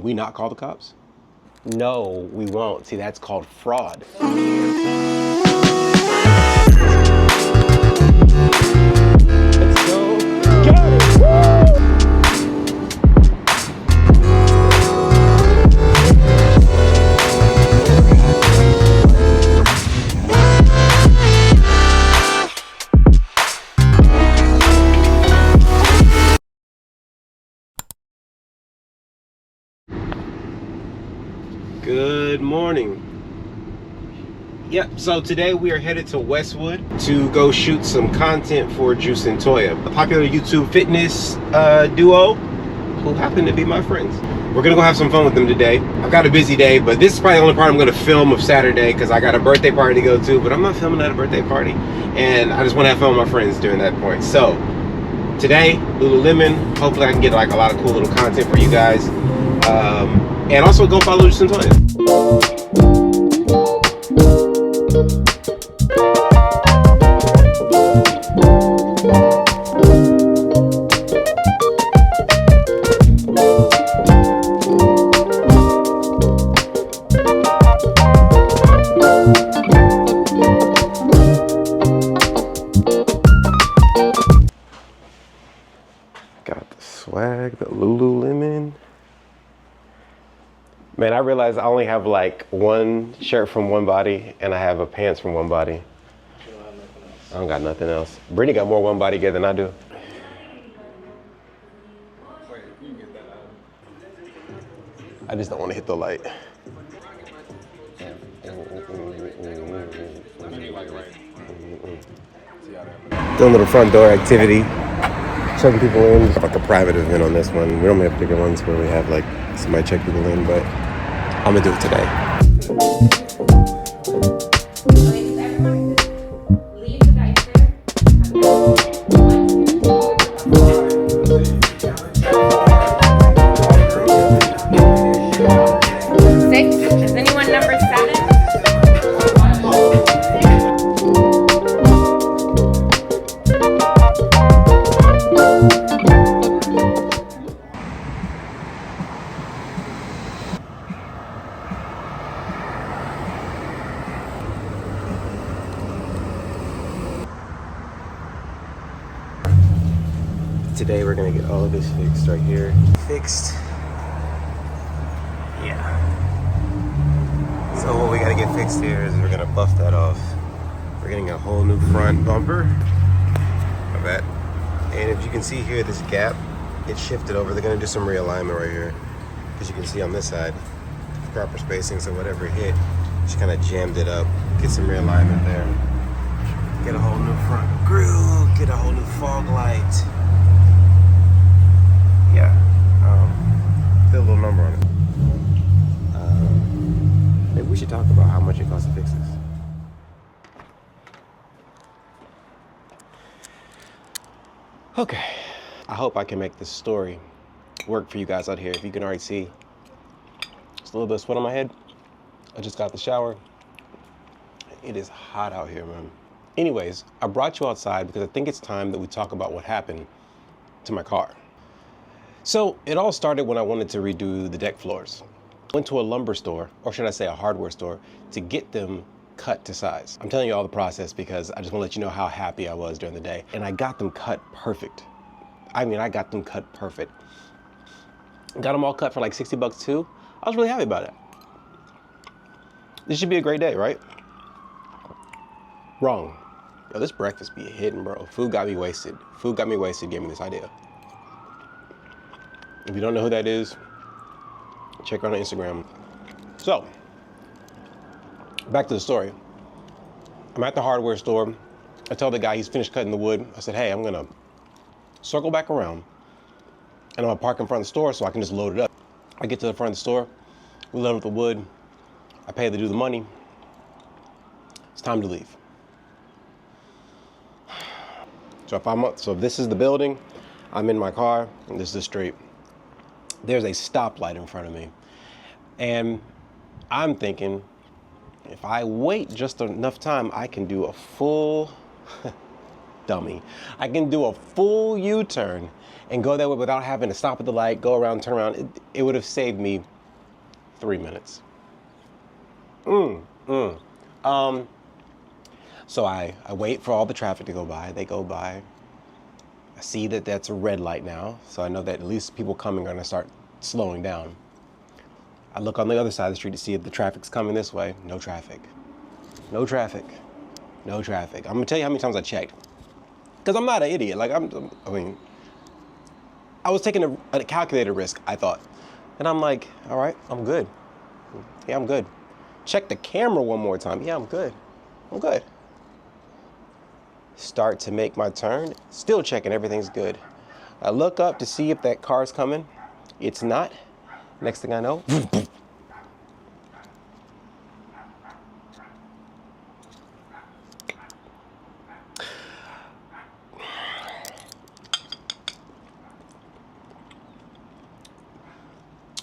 Can we not call the cops? No, we won't. See, that's called fraud. Let's go. Got it. Woo! Good morning. Yep, so today we are headed to Westwood to go shoot some content for Juice and Toya, a popular YouTube fitness duo who happen to be my friends. We're gonna go have some fun with them today. I've got a busy day, but this is probably the only part I'm gonna film of Saturday because I got a birthday party to go to, but I'm not filming at a birthday party. And I just wanna have fun with my friends during that point. So today, Lululemon, hopefully I can get like a lot of cool little content for you guys. And also go follow Juice and Toya. Got the swag, the Lululemon. Man, I realized I only have like one shirt from one body and I have a pants from one body. You don't have nothing else. I don't got nothing else. Brittany got more one body gear than I do. Wait, you can get that out. I just don't want to hit the light. Doing a little front door activity. Checking people in. It's like a private event on this one. We don't have bigger ones where we have like somebody check people in, but I'm gonna do it today. Today we're gonna get all of this fixed right here. Fixed. Yeah. So what we gotta get fixed here is we're gonna buff that off. We're getting a whole new front bumper. My bad. And if you can see here, this gap, it shifted over. They're gonna do some realignment right here. As you can see on this side, proper spacing, so whatever hit, just kind of jammed it up. Get some realignment there. Get a whole new front grille, get a whole new fog light. Yeah, still a little number on it. Maybe we should talk about how much it costs to fix this. Okay, I hope I can make this story work for you guys out here. If you can already see, just a little bit of sweat on my head. I just got the shower. It is hot out here, man. Anyways, I brought you outside because I think it's time that we talk about what happened to my car. So it all started when I wanted to redo the deck floors. Went to a lumber store, or should I say a hardware store, to get them cut to size. I'm telling you all the process because I just want to let you know how happy I was during the day. And I got them cut perfect. I mean, I got them cut perfect. Got them all cut for like 60 bucks too. I was really happy about it. This should be a great day, right? Wrong. Yo, this breakfast be hidden, bro. Food got me wasted. Food got me wasted, gave me this idea. If you don't know who that is, check her out on Instagram. So, back to the story. I'm at the hardware store. I tell the guy he's finished cutting the wood. I said, hey, I'm gonna circle back around and I'm gonna park in front of the store so I can just load it up. I get to the front of the store, we load up the wood, I pay to do the money. It's time to leave. So if this is the building, I'm in my car, and this is the street. There's a stoplight in front of me. And I'm thinking, if I wait just enough time, I can do a full dummy. I can do a full U-turn and go that way without having to stop at the light, go around, turn around. It would have saved me 3 minutes. So I wait for all the traffic to go by. They go by. I see that that's a red light now, so I know that at least people coming are gonna start slowing down. I look on the other side of the street to see if the traffic's coming this way. No traffic. No traffic. No traffic. I'm gonna tell you how many times I checked. Because I'm not an idiot. Like, I was taking a calculated risk, I thought. And I'm like, all right, I'm good. Yeah, I'm good. Check the camera one more time. Yeah, I'm good. I'm good. Start to make my turn. Still checking, everything's good. I look up to see if that car's coming. It's not. Next thing I know,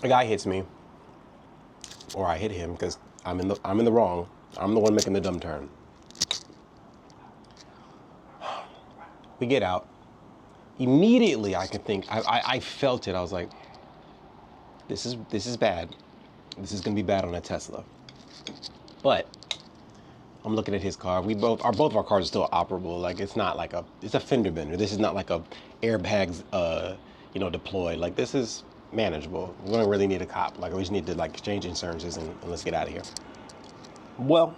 a guy hits me, or I hit him because I'm in the wrong. I'm the one making the dumb turn. We get out. Immediately, I could think. I felt it. I was like, this is bad. This is gonna be bad on a Tesla. But I'm looking at his car. Both of our cars are still operable. Like, it's not like it's a fender bender. This is not like a airbags deployed. Like, this is manageable. We don't really need a cop. Like, we just need to like exchange insurances and let's get out of here. Well,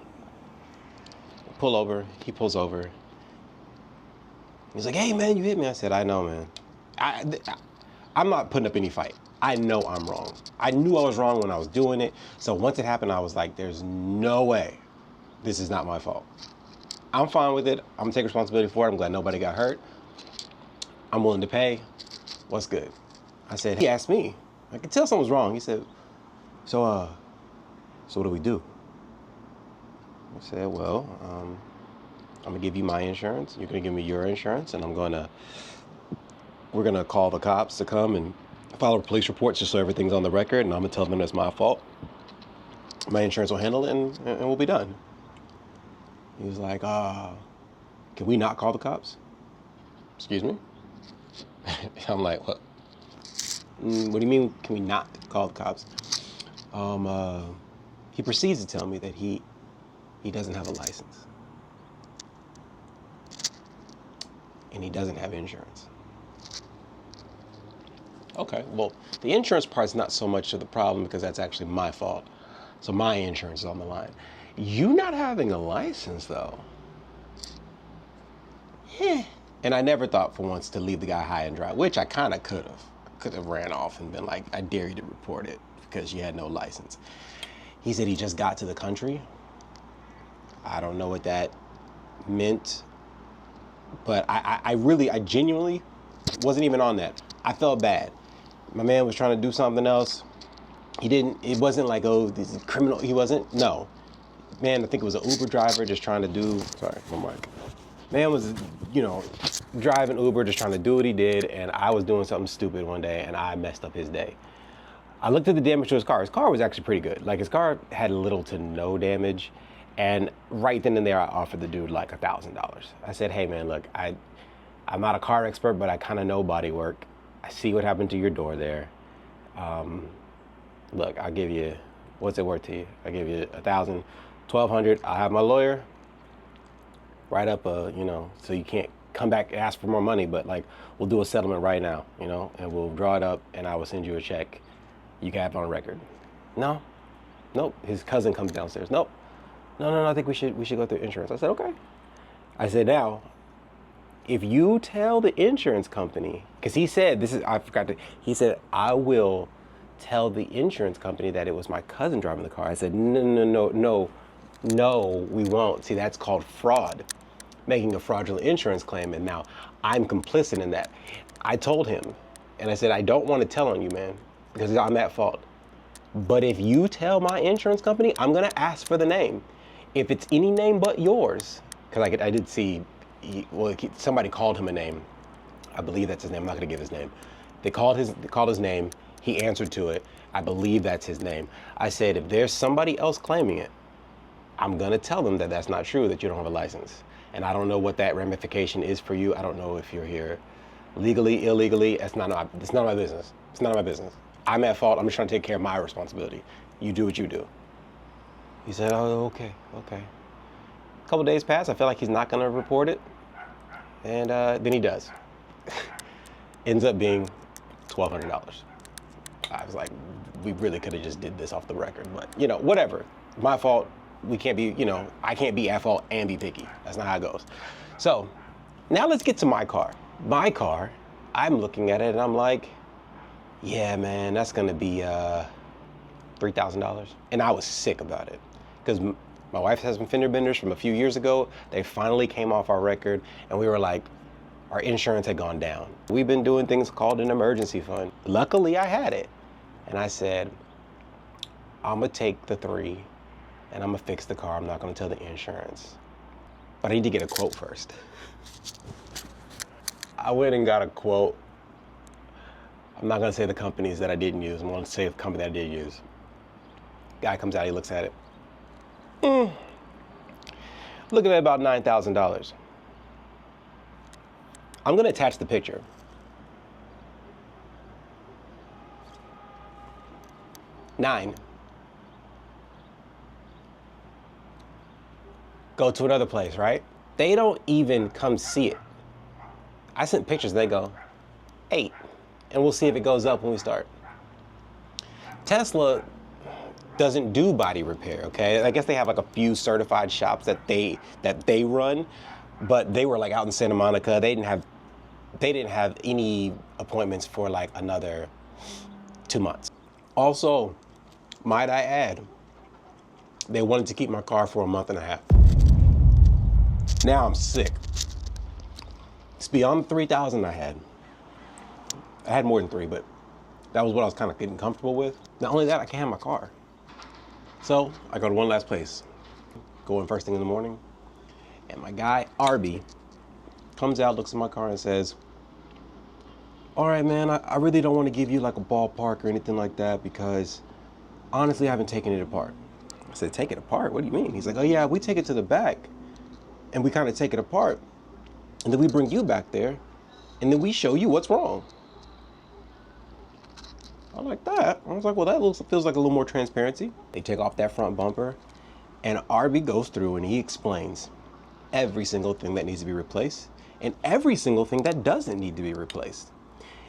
pull over. He pulls over. He's like, hey man, you hit me. I said, I know, man. I'm not putting up any fight. I know I'm wrong. I knew I was wrong when I was doing it. So once it happened, I was like, there's no way this is not my fault. I'm fine with it. I'm gonna take responsibility for it. I'm glad nobody got hurt. I'm willing to pay. What's good? I said, he asked me. I could tell something was wrong. He said, so what do we do? I said, well, I'm gonna give you my insurance. You're gonna give me your insurance, and we're gonna call the cops to come and file a police report just so everything's on the record, and I'm gonna tell them it's my fault. My insurance will handle it, and we'll be done. He was like, can we not call the cops? Excuse me? I'm like, what? What do you mean, can we not call the cops? He proceeds to tell me that he doesn't have a license. And he doesn't have insurance. Okay, well, the insurance part's not so much of the problem because that's actually my fault. So my insurance is on the line. You not having a license, though. Yeah. And I never thought for once to leave the guy high and dry, which I kind of could have. Could have ran off and been like, I dare you to report it because you had no license. He said he just got to the country. I don't know what that meant, but I genuinely wasn't even on that. I felt bad. My man was trying to do something else. It wasn't like, oh, this is criminal. He wasn't, no. Man, I think it was an Uber driver just trying to do, sorry, my mic. Man was, driving Uber, just trying to do what he did, and I was doing something stupid one day, and I messed up his day. I looked at the damage to his car. His car was actually pretty good. Like, his car had little to no damage, and right then and there, I offered the dude like $1,000. I said, hey man, look, I'm not a car expert, but I kind of know body work. I see what happened to your door there. Look, I'll give you, what's it worth to you? I'll give you $1,000, $1,200. I'll have my lawyer write up so you can't come back and ask for more money, but like, we'll do a settlement right now, and we'll draw it up and I will send you a check. You can have it on record. No, nope. His cousin comes downstairs. Nope. No, I think we should go through insurance. I said, okay. I said, now, if you tell the insurance company, because he said, he said, I will tell the insurance company that it was my cousin driving the car. I said, no, we won't. See, that's called fraud, making a fraudulent insurance claim, and now I'm complicit in that. I told him, and I said, I don't want to tell on you, man, because I'm at fault. But if you tell my insurance company, I'm gonna ask for the name. If it's any name but yours, because I did see, somebody called him a name. I believe that's his name. I'm not gonna give his name. They called his name. He answered to it. I believe that's his name. I said, if there's somebody else claiming it, I'm gonna tell them that that's not true, that you don't have a license. And I don't know what that ramification is for you. I don't know if you're here legally, illegally. It's none of my business. It's none of my business. I'm at fault. I'm just trying to take care of my responsibility. You do what you do. He said, oh, okay. A couple days pass. I feel like he's not going to report it. And then he does. Ends up being $1,200. I was like, we really could have just did this off the record, but you know, whatever. My fault. We can't be, you know, I can't be at fault and be picky. That's not how it goes. So now let's get to my car. My car, I'm looking at it and I'm like, yeah, man, that's gonna be $3,000. And I was sick about it because my wife has some fender benders from a few years ago. They finally came off our record and we were like, our insurance had gone down. We've been doing things called an emergency fund. Luckily I had it. And I said, I'm gonna take the 3 and I'm gonna fix the car. I'm not gonna tell the insurance. But I need to get a quote first. I went and got a quote. I'm not gonna say the companies that I didn't use. I'm gonna say the company that I did use. Guy comes out, he looks at it. Looking at about $9,000. I'm gonna attach the picture. $9,000. Go to another place, right? They don't even come see it. I sent pictures, they go, $8,000. And we'll see if it goes up when we start. Tesla doesn't do body repair, okay? I guess they have like a few certified shops that they run, but they were like out in Santa Monica. They didn't have any appointments for like another 2 months. Also, might I add, they wanted to keep my car for a month and a half. Now I'm sick. It's beyond the 3,000 I had. I had more than 3, but that was what I was kind of getting comfortable with. Not only that, I can't have my car. So I go to one last place. Go in first thing in the morning, and my guy, Arby, comes out, looks at my car and says, all right, man, I really don't want to give you like a ballpark or anything like that because honestly, I haven't taken it apart. I said, take it apart? What do you mean? He's like, oh yeah, we take it to the back and we kind of take it apart and then we bring you back there and then we show you what's wrong. I like that. I was like, well, that feels like a little more transparency. They take off that front bumper and Arby goes through and he explains every single thing that needs to be replaced and every single thing that doesn't need to be replaced.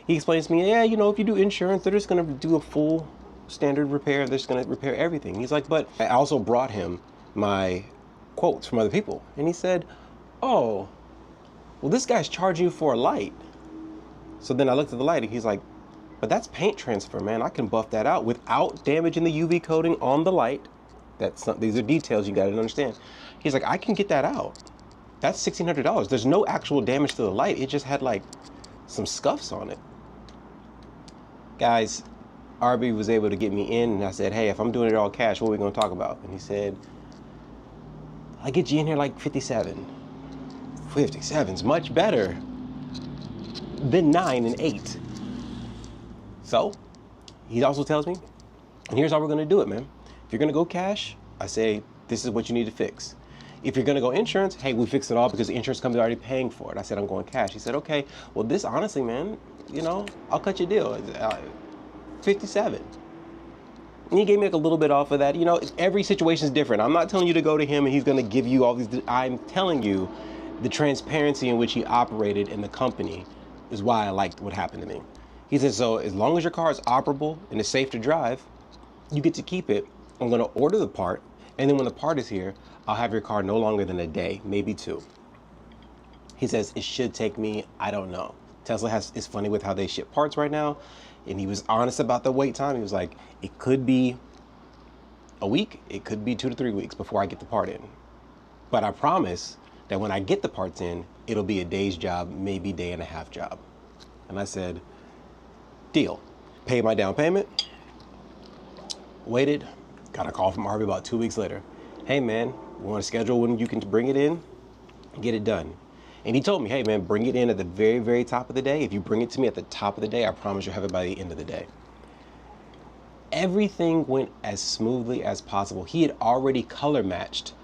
He explains to me, yeah, you know, if you do insurance, they're just gonna do a full standard repair. They're just gonna repair everything. He's like, but I also brought him my quotes from other people. And he said, oh, well, this guy's charging you for a light. So then I looked at the light and he's like, but that's paint transfer, man. I can buff that out without damaging the UV coating on the light. These are details you gotta understand. He's like, I can get that out. That's $1,600. There's no actual damage to the light. It just had like some scuffs on it. Guys, Arby was able to get me in and I said, hey, if I'm doing it all cash, what are we gonna talk about? And he said, I'll get you in here like 57. 57's much better than 9 and 8. So, he also tells me, and here's how we're gonna do it, man. If you're gonna go cash, I say, this is what you need to fix. If you're gonna go insurance, hey, we fix it all because the insurance company's already paying for it. I said, I'm going cash. He said, okay, well this, honestly, man, you know, I'll cut you a deal. 57. And he gave me like a little bit off of that. You know, every situation is different. I'm not telling you to go to him and he's gonna give you all these, I'm telling you the transparency in which he operated in the company is why I liked what happened to me. He said, so as long as your car is operable and it's safe to drive, you get to keep it. I'm gonna order the part, and then when the part is here, I'll have your car no longer than a day, maybe 2. He says, it should take me, I don't know. Tesla is funny with how they ship parts right now, and he was honest about the wait time. He was like, it could be a week, it could be 2 to 3 weeks before I get the part in. But I promise that when I get the parts in, it'll be a day's job, maybe day and a half job. And I said, deal. Paid my down payment, waited, got a call from Arby about 2 weeks later. Hey man, we want to schedule when you can bring it in, get it done. And he told me, hey man, bring it in at the very, very top of the day. If you bring it to me at the top of the day, I promise you'll have it by the end of the day. Everything went as smoothly as possible. He had already color matched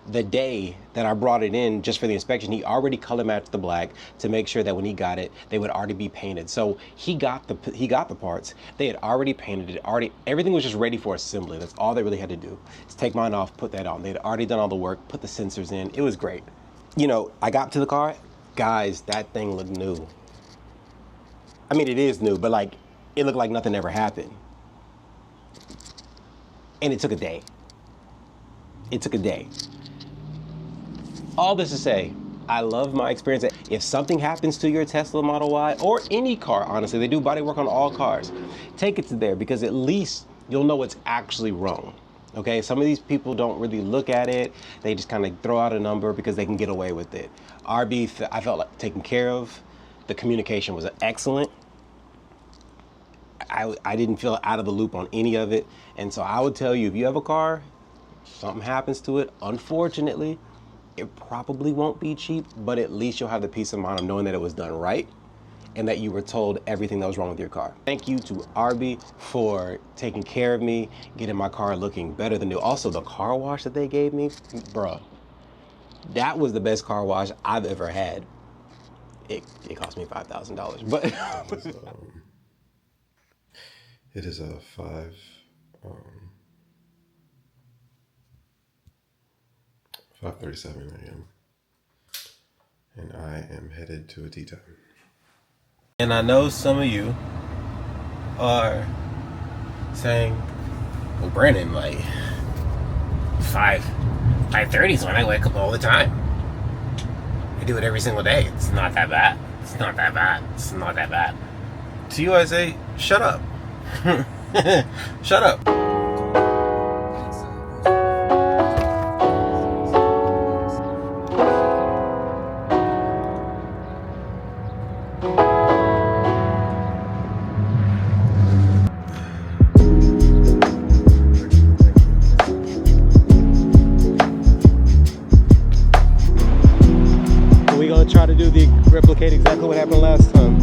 the day that I brought it in just for the inspection, he already color matched the black to make sure that when he got it, they would already be painted. So he got the parts. They had already painted it. Everything was just ready for assembly. That's all they really had to do. Is take mine off, put that on. They'd already done all the work, put the sensors in. It was great. You know, I got to the car, guys, that thing looked new. I mean, it is new, but like, it looked like nothing ever happened. And it took a day. It took a day. All this to say, I love my experience. If something happens to your Tesla Model Y, or any car, honestly, they do body work on all cars, take it to there, because at least you'll know what's actually wrong. Okay, some of these people don't really look at it. They just kind of throw out a number because they can get away with it. RB, I felt like taken care of. The communication was excellent. I didn't feel out of the loop on any of it. And so I would tell you, if you have a car, something happens to it, unfortunately, it probably won't be cheap, but at least you'll have the peace of mind of knowing that it was done right and that you were told everything that was wrong with your car. Thank you to RB for taking care of me, getting my car looking better than new. Also, the car wash that they gave me, bruh, that was the best car wash I've ever had. It cost me $5,000, but it is a 5:37 a.m. and I am headed to a tea time. And I know some of you are saying, well, Brandon, like 5:30 is when I wake up all the time. I do it every single day. It's not that bad. It's not that bad. It's not that bad. To you, I say, shut up. Shut up. We're gonna try to replicate exactly what happened last time.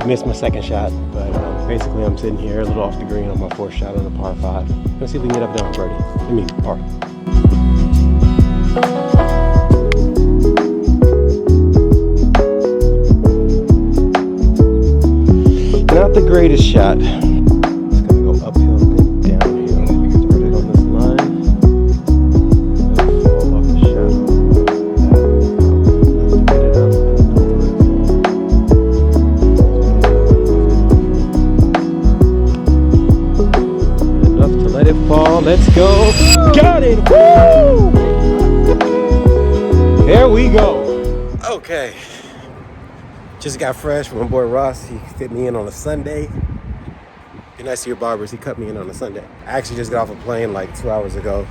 Missed my second shot, but basically I'm sitting here a little off the green on my fourth shot on the par 5. Let's see if we can get up down birdie. I mean, par. Not the greatest shot. It's gonna go uphill and downhill. Started on this line. It'll fall off the shadow. Get it up. Let it fall. Let's go. Got it. Woo! There we go. Okay. Just got fresh from my boy Ross. He fit me in on a Sunday. Be nice to your barbers. He cut me in on a Sunday. I actually just got off a plane like 2 hours ago.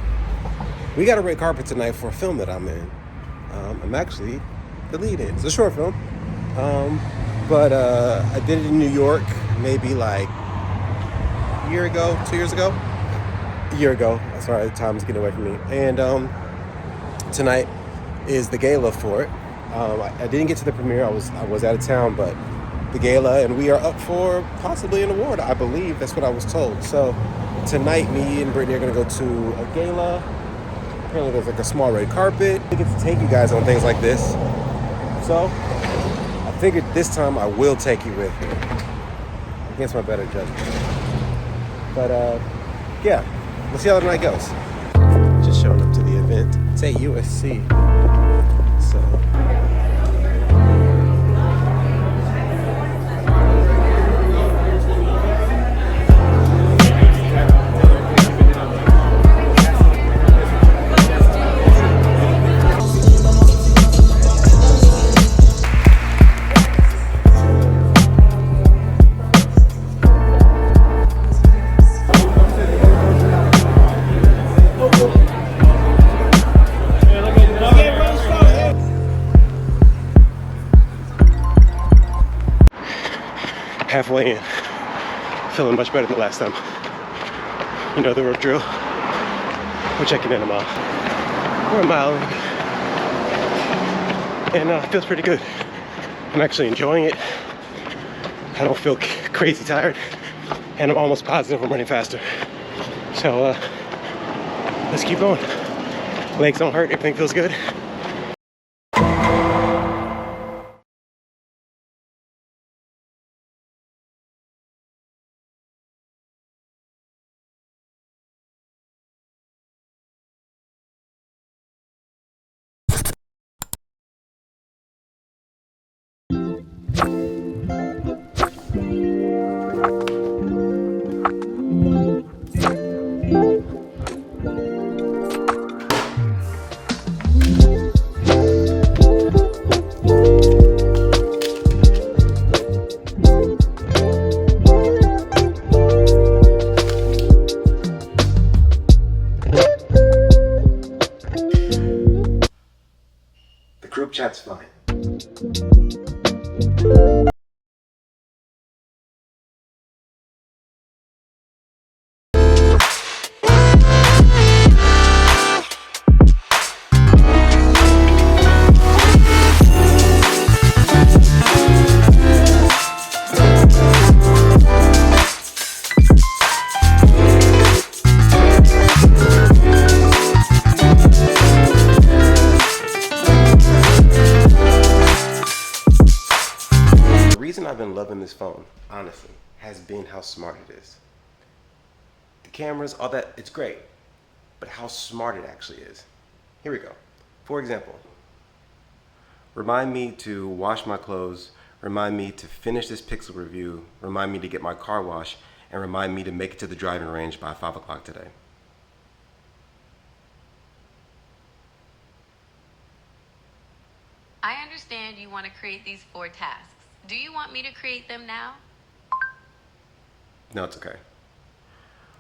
We got a red carpet tonight for a film that I'm in. I'm actually the lead in. It's a short film. But I did it in New York maybe like a year ago, 2 years ago. A year ago. Sorry, time's getting away from me. And tonight is the gala for it. I didn't get to the premiere. I was out of town, but the gala, and we are up for possibly an award. I believe that's what I was told. So tonight, me and Brittany are gonna go to a gala. Apparently, there's like a small red carpet. I get to take you guys on things like this. So I figured this time I will take you with me, against my better judgment. But yeah. Let's see how the night goes. Just showing up to the event. It's at USC. So. halfway in. Feeling much better than last time. You know the rope drill. We're checking in a mile. We're a mile in. And it feels pretty good. I'm actually enjoying it. I don't feel crazy tired. And I'm almost positive I'm running faster. So let's keep going. Legs don't hurt, everything feels good. Group chat's fine. The reason I've been loving this phone, honestly, has been how smart it is. The cameras, all that, it's great, but how smart it actually is. Here we go. For example, remind me to wash my clothes, remind me to finish this pixel review, remind me to get my car washed, and remind me to make it to the driving range by 5 o'clock today. I understand you want to create these 4 tasks. Do you want me to create them now? No, it's okay.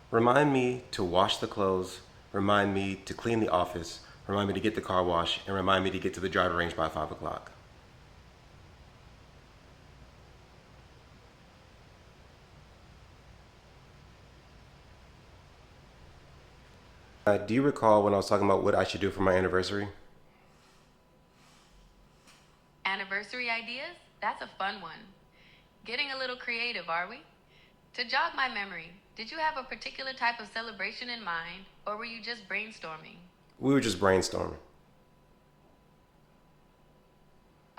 Remind me to wash the clothes, remind me to clean the office, remind me to get the car washed, and remind me to get to the driving range by 5 o'clock. Do you recall when I was talking about what I should do for my anniversary? Anniversary ideas? That's a fun one. Getting a little creative, are we? To jog my memory, did you have a particular type of celebration in mind, or were you just brainstorming? We were just brainstorming.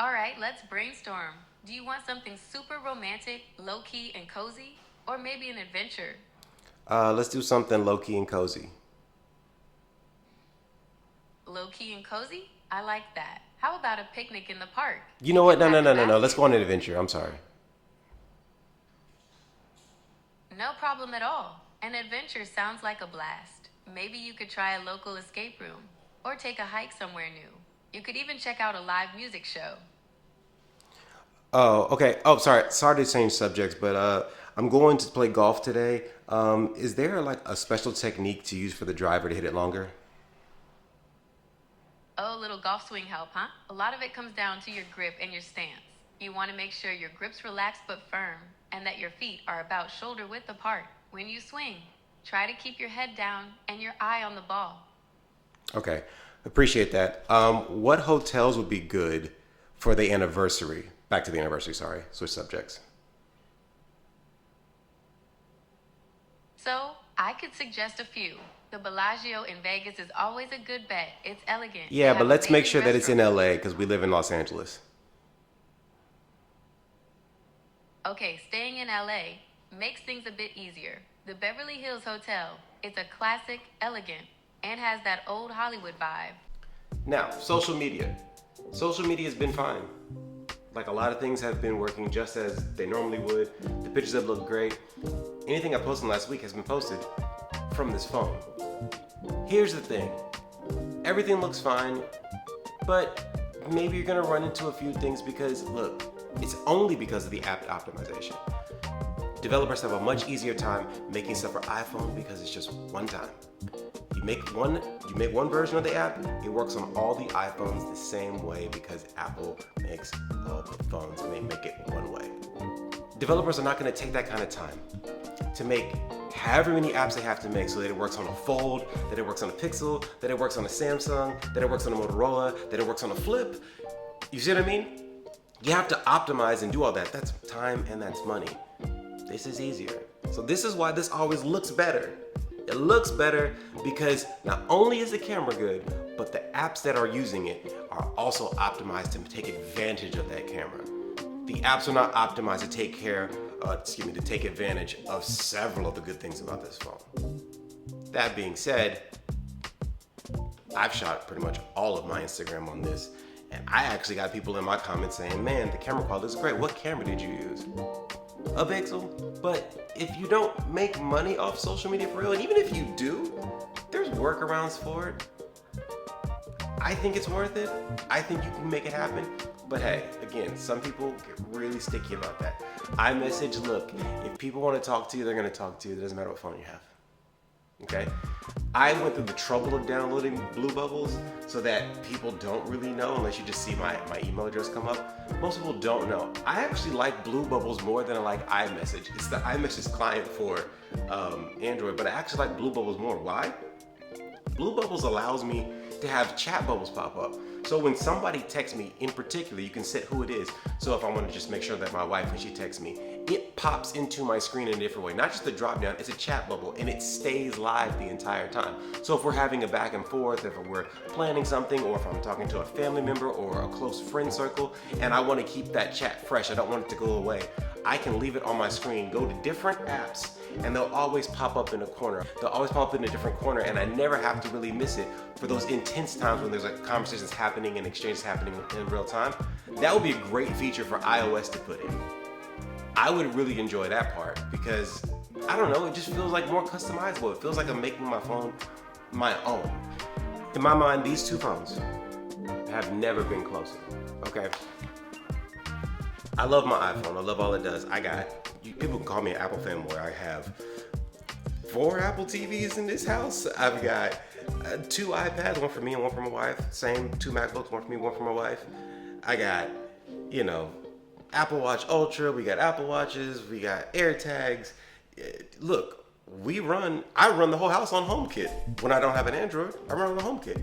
All right, let's brainstorm. Do you want something super romantic, low-key, and cozy? Or maybe an adventure? Let's do something low-key and cozy. Low-key and cozy? I like that. How about a picnic in the park? You know what? No. Let's go on an adventure. I'm sorry. No problem at all. An adventure sounds like a blast. Maybe you could try a local escape room or take a hike somewhere new. You could even check out a live music show. Oh, okay. Oh, sorry to change subjects, but I'm going to play golf today. Is there like a special technique to use for the driver to hit it longer? Oh, little golf swing help, huh? A lot of it comes down to your grip and your stance. You want to make sure your grip's relaxed but firm, and that your feet are about shoulder width apart. When you swing, try to keep your head down and your eye on the ball. Okay, appreciate that. What hotels would be good for the anniversary? Back to the anniversary, sorry. Switch subjects. So, I could suggest a few. The Bellagio in Vegas is always a good bet. It's elegant. Yeah, They but have let's make amazing sure that it's in restaurants. LA because we live in Los Angeles. Okay, staying in LA makes things a bit easier. The Beverly Hills Hotel. It's a classic, elegant, and has that old Hollywood vibe. Now, social media. Social media has been fine. Like a lot of things have been working just as they normally would. The pictures have looked great. Anything I posted last week has been posted from this phone. Here's the thing. Everything looks fine, but maybe you're gonna run into a few things because, look, it's only because of the app optimization. Developers have a much easier time making stuff for iPhone because it's just one time. You make one version of the app, it works on all the iPhones the same way because Apple makes all the phones and they make it one way. Developers are not gonna take that kind of time to make however many apps they have to make so that it works on a Fold, that it works on a Pixel, that it works on a Samsung, that it works on a Motorola, that it works on a Flip. You see what I mean? You have to optimize and do all that. That's time and that's money. This is easier. So this is why this always looks better. It looks better because not only is the camera good, but the apps that are using it are also optimized to take advantage of that camera. The apps are not optimized to take advantage of several of the good things about this phone. That being said, I've shot pretty much all of my Instagram on this, and I actually got people in my comments saying, man, the camera quality is great. What camera did you use? A Pixel. But if you don't make money off social media for real, and even if you do, there's workarounds for it. I think it's worth it. I think you can make it happen. But hey, again, some people get really sticky about that. iMessage, look, if people want to talk to you, they're going to talk to you. It doesn't matter what phone you have. Okay? I went through the trouble of downloading Blue Bubbles so that people don't really know unless you just see my email address come up. Most people don't know. I actually like Blue Bubbles more than I like iMessage. It's the iMessage client for Android, but I actually like Blue Bubbles more. Why? Blue Bubbles allows me to have chat bubbles pop up. So when somebody texts me in particular, you can set who it is. So if I want to just make sure that my wife, when she texts me, it pops into my screen in a different way. Not just the drop down, it's a chat bubble and it stays live the entire time. So if we're having a back and forth, if we're planning something, or if I'm talking to a family member or a close friend circle, and I want to keep that chat fresh, I don't want it to go away, I can leave it on my screen, go to different apps, and they'll always pop up in a corner. They'll always pop up in a different corner, and I never have to really miss it for those intense times when there's like conversations happening and exchanges happening in real time. That would be a great feature for iOS to put in. I would really enjoy that part because, I don't know, it just feels like more customizable. It feels like I'm making my phone my own. In my mind, these two phones have never been closer, okay? I love my iPhone. I love all it does. People can call me an Apple fanboy. I have 4 Apple TVs in this house. I've got 2 iPads, one for me and one for my wife. Same, 2 MacBooks, one for me, one for my wife. I got, Apple Watch Ultra. We got Apple Watches. We got AirTags. Look, I run the whole house on HomeKit. When I don't have an Android, I run on the HomeKit.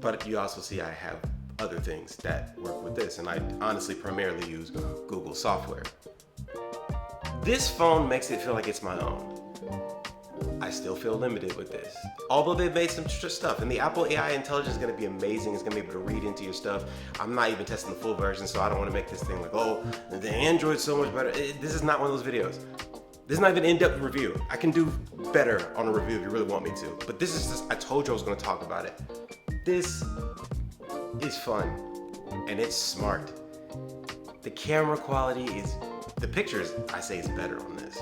But you also see I have other things that work with this, and I honestly primarily use Google software. This phone makes it feel like it's my own. I still feel limited with this. Although they've made some stuff, and the Apple AI intelligence is gonna be amazing. It's gonna be able to read into your stuff. I'm not even testing the full version, so I don't wanna make this thing like, oh, the Android's so much better. This is not one of those videos. This is not even an in-depth review. I can do better on a review if you really want me to, but this is just, I told you I was gonna talk about it. This is fun, and it's smart. The camera quality is, the pictures, I say, is better on this.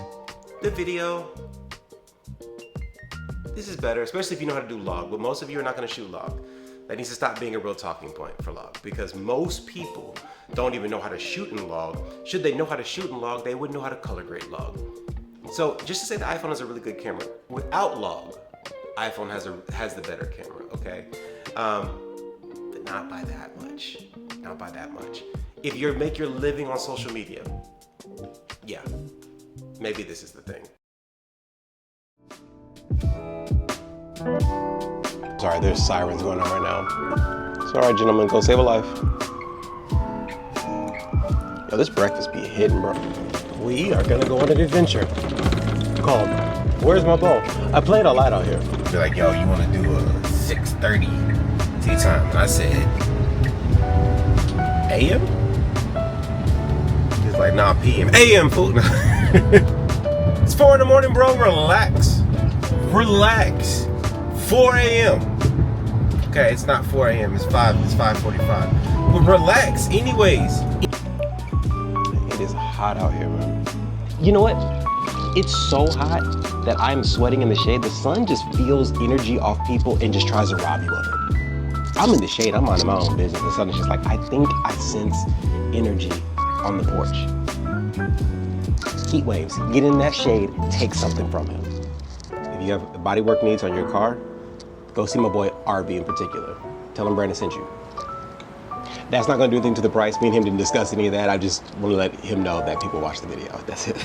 The video, this is better, especially if you know how to do log, but most of you are not gonna shoot log. That needs to stop being a real talking point for log, because most people don't even know how to shoot in log. Should they know how to shoot in log, they wouldn't know how to color grade log. So just to say the iPhone is a really good camera, without log, iPhone has the better camera, okay? But not by that much, not by that much. If you make your living on social media, yeah, maybe this is the thing. Sorry, there's sirens going on right now. It's all right, gentlemen, go save a life. Yo, this breakfast be hitting, bro. We are gonna go on an adventure called Where's My Ball? I played a lot out here. They're like, yo, you wanna do a 6:30 tea time? And I said, AM? He's like, nah, PM. AM, fool. It's 4 in the morning, bro. Relax. Relax. 4 a.m. Okay, it's not 4 a.m. It's 5:45. But relax. Anyways. It is hot out here, man. You know what? It's so hot that I'm sweating in the shade. The sun just feels energy off people and just tries to rob you of it. I'm in the shade. I'm minding my own business. The sun is just like, I think I sense energy on the porch. Heat waves. Get in that shade. Take something from him. If you have bodywork needs on your car, go see my boy RB in particular. Tell him Brandon sent you. That's not gonna do anything to the price. Me and him didn't discuss any of that. I just want to let him know that people watch the video. That's it.